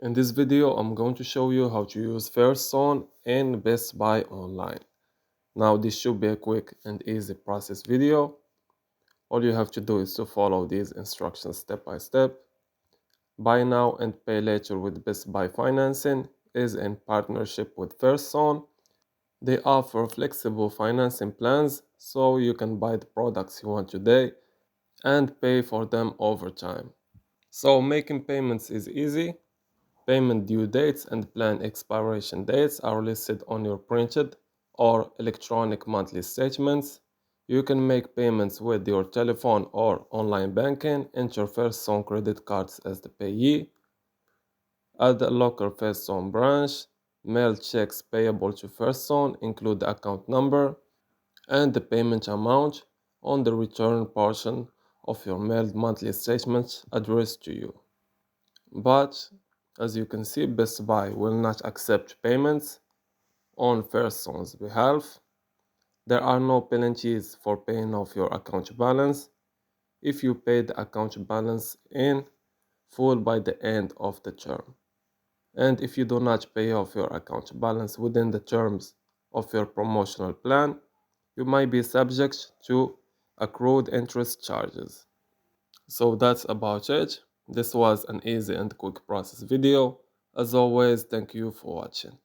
In this video, I'm going to show you how to use Fairstone in Best Buy online. Now, this should be a quick and easy process video. All you have to do is to follow these instructions step by step. Buy now and pay later with Best Buy financing is in partnership with Fairstone. They offer flexible financing plans so you can buy the products you want today and pay for them over time. So making payments is easy. Payment due dates and plan expiration dates are listed on your printed or electronic monthly statements. You can make payments with your telephone or online banking, enter Fairstone credit cards as the payee, add a local Fairstone branch, mail checks payable to Fairstone, include the account number and the payment amount on the return portion of your mailed monthly statements addressed to you. But as you can see, Best Buy will not accept payments on Fairstone's behalf. There are no penalties for paying off your account balance if you pay the account balance in full by the end of the term. And if you do not pay off your account balance within the terms of your promotional plan, you might be subject to accrued interest charges. So that's about it. This was an easy and quick process video. As always, thank you for watching.